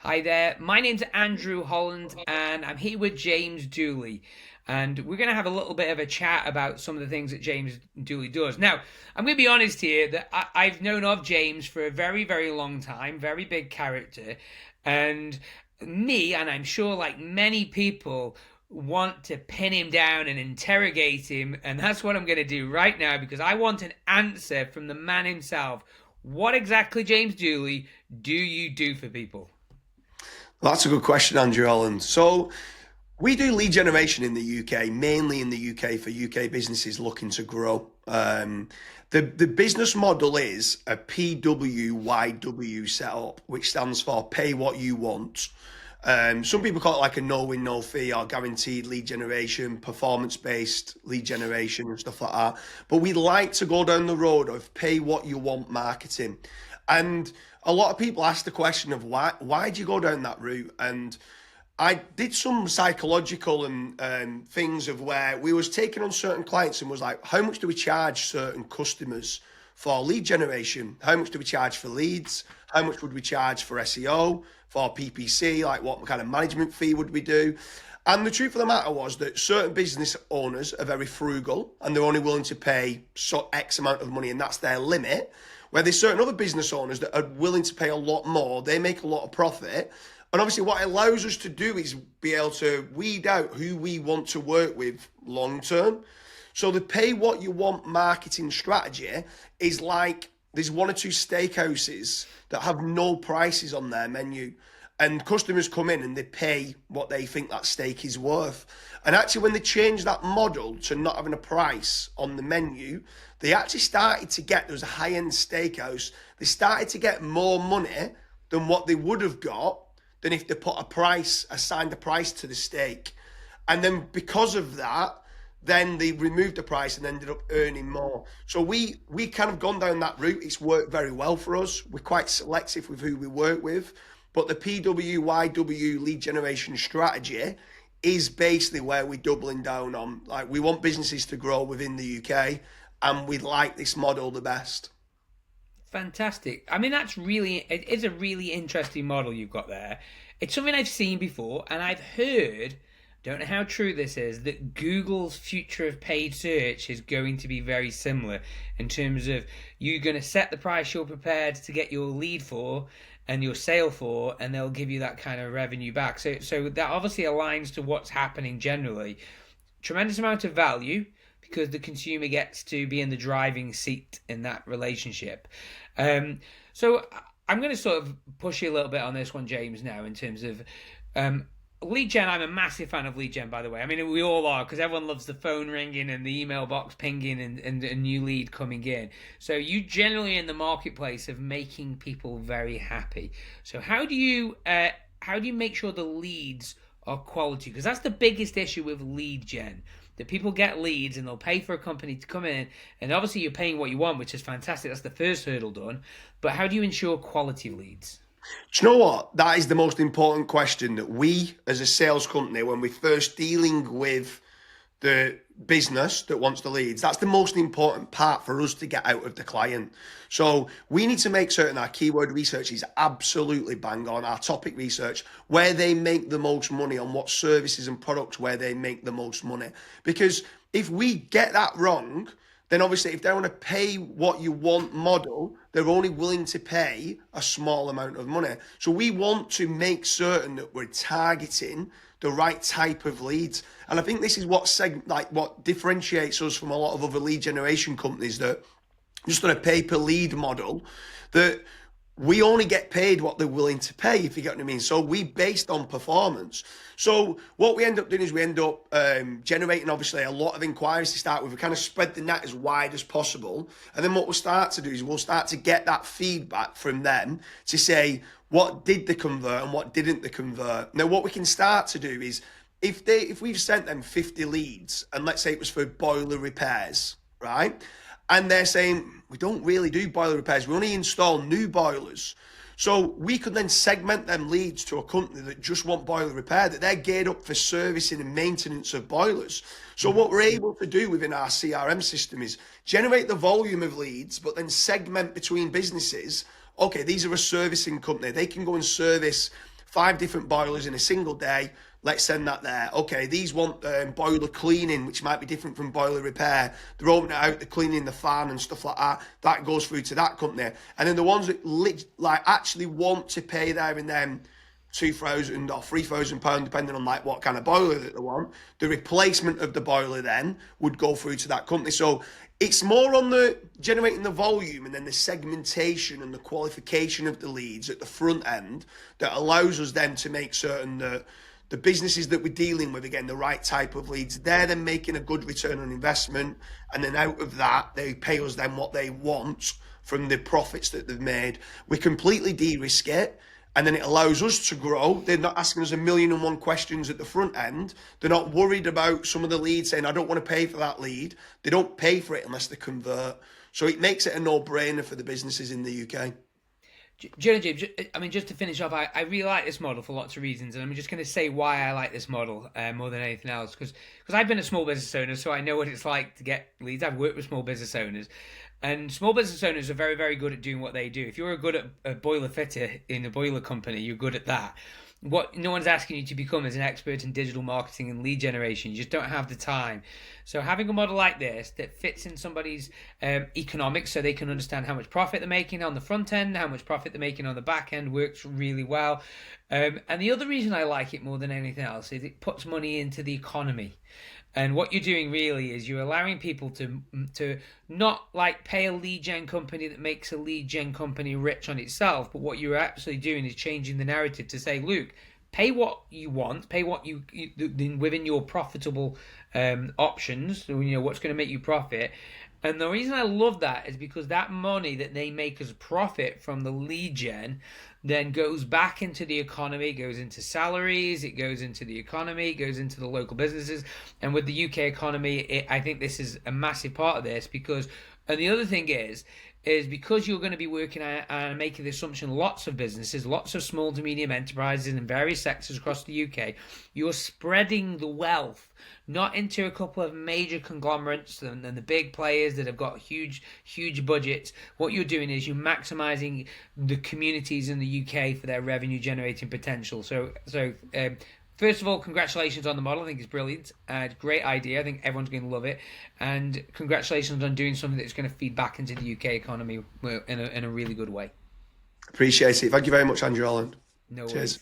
Hi there, my name's Andrew Holland, and I'm here with James Dooley. And we're going to have a little bit of a chat about some of the things that James Dooley does. Now, I'm going to be honest here that I've known of James for a very, very long time, very big character. And and I'm sure like many people, want to pin him down and interrogate him. And that's what I'm going to do right now because I want an answer from the man himself. What exactly, James Dooley, do you do for people? Well, that's a good question, Andrew Holland. So we do lead generation in the UK, mainly in the UK for UK businesses looking to grow. The business model is a PWYW setup, which stands for pay what you want. Some people call it like a no win, no fee or guaranteed lead generation, performance based lead generation and stuff like that. But we like to go down the road of pay what you want marketing. And a lot of people ask the question of why do you go down that route? And I did some psychological and things of where we was taking on certain clients and was like, how much do we charge certain customers for lead generation? How much do we charge for leads? How much would we charge for SEO, for PPC? Like what kind of management fee would we do? And the truth of the matter was that certain business owners are very frugal and they're only willing to pay so X amount of money and that's their limit. Where there's certain other business owners that are willing to pay a lot more, they make a lot of profit. And obviously what it allows us to do is be able to weed out who we want to work with long term. So the pay what you want marketing strategy is like there's one or two steakhouses that have no prices on their menu. And customers come in and they pay what they think that steak is worth. And actually, when they changed that model to not having a price on the menu, they actually started to get, there was a high-end steakhouse, they started to get more money than what they would have got than if they put a price, assigned a price to the steak. And then because of that, then they removed the price and ended up earning more. So we kind of gone down that route. It's worked very well for us. We're quite selective with who we work with. But the PWYW lead generation strategy is basically where we're doubling down on. Like we want businesses to grow within the UK and we like this model the best. Fantastic. I mean, it is a really interesting model you've got there. It's something I've seen before, and I've heard, don't know how true this is, that Google's future of paid search is going to be very similar in terms of you're going to set the price you're prepared to get your lead for and your sale for, and they'll give you that kind of revenue back. So that obviously aligns to what's happening generally. Tremendous amount of value because the consumer gets to be in the driving seat in that relationship. So I'm going to sort of push you a little bit on this one, James, now in terms of lead gen. I'm a massive fan of lead gen, by the way. I mean, we all are because everyone loves the phone ringing and the email box pinging and a new lead coming in. So you generally in the marketplace of making people very happy. So how do you make sure the leads are quality? Because that's the biggest issue with lead gen, that people get leads and they'll pay for a company to come in, and obviously you're paying what you want, which is fantastic. That's the first hurdle done. But how do you ensure quality leads? Do you know what? That is the most important question that we as a sales company, when we're first dealing with the business that wants the leads, that's the most important part for us to get out of the client. So we need to make certain our keyword research is absolutely bang on, our topic research, where they make the most money, on what services and products where they make the most money. Because if we get that wrong, then obviously if they want to pay what you want model, they're only willing to pay a small amount of money. So we want to make certain that we're targeting the right type of leads. And I think this is what differentiates us from a lot of other lead generation companies, that just on a pay per lead model, that we only get paid what they're willing to pay, if you get what I mean. So we based on performance. So what we end up doing is we end up generating obviously a lot of inquiries to start with. We kind of spread the net as wide as possible. And then what we'll start to do is we'll start to get that feedback from them to say, what did they convert and what didn't they convert? Now, what we can start to do is if we've sent them 50 leads, and let's say it was for boiler repairs, right? And they're saying, we don't really do boiler repairs, we only install new boilers. So we could then segment them leads to a company that just want boiler repair, that they're geared up for servicing and maintenance of boilers. So what we're able to do within our CRM system is generate the volume of leads, but then segment between businesses. Okay, these are a servicing company. They can go and service 5 different boilers in a single day. Let's send that there. Okay, these want boiler cleaning, which might be different from boiler repair. They're opening it out, they're cleaning the fan and stuff like that. That goes through to that company. And then the ones that actually want to pay there and then £2,000 or £3,000, depending on like what kind of boiler that they want. The replacement of the boiler then would go through to that company. So it's more on the generating the volume and then the segmentation and the qualification of the leads at the front end that allows us then to make certain that the businesses that we're dealing with, again, the right type of leads, they're then making a good return on investment. And then out of that, they pay us then what they want from the profits that they've made. We completely de-risk it. And then it allows us to grow. They're not asking us 1,000,001 questions at the front end. They're not worried about some of the leads saying, I don't want to pay for that lead. They don't pay for it unless they convert. So it makes it a no-brainer for the businesses in the UK. James, I mean, just to finish off, I really like this model for lots of reasons, and I'm just going to say why I like this model more than anything else, because I've been a small business owner, so I know what it's like to get leads. I've worked with small business owners, and small business owners are very, very good at doing what they do. If you're good at a boiler fitter in a boiler company, you're good at that. What no one's asking you to become is an expert in digital marketing and lead generation. You just don't have the time. So having a model like this that fits in somebody's economics so they can understand how much profit they're making on the front end, how much profit they're making on the back end works really well. And the other reason I like it more than anything else is it puts money into the economy. And what you're doing really is you're allowing people to not like pay a lead gen company that makes a lead gen company rich on itself, but what you're actually doing is changing the narrative to say, Luke, pay what you want, pay what you within your profitable options. So, what's going to make you profit. And the reason I love that is because that money that they make as profit from the lead gen then goes back into the economy, goes into salaries, it goes into the economy, it goes into the local businesses. And with the UK economy, I think this is a massive part of this because, and the other thing is because you're going to be working and making the assumption lots of businesses, lots of small to medium enterprises in various sectors across the UK, you're spreading the wealth not into a couple of major conglomerates and the big players that have got huge budgets. What you're doing is you're maximizing the communities in the UK for their revenue generating potential. So first of all, congratulations on the model. I think it's brilliant. Great idea. I think everyone's going to love it. And congratulations on doing something that's going to feed back into the UK economy in a really good way. Appreciate it. Thank you very much, Andrew Holland. No worries. Cheers.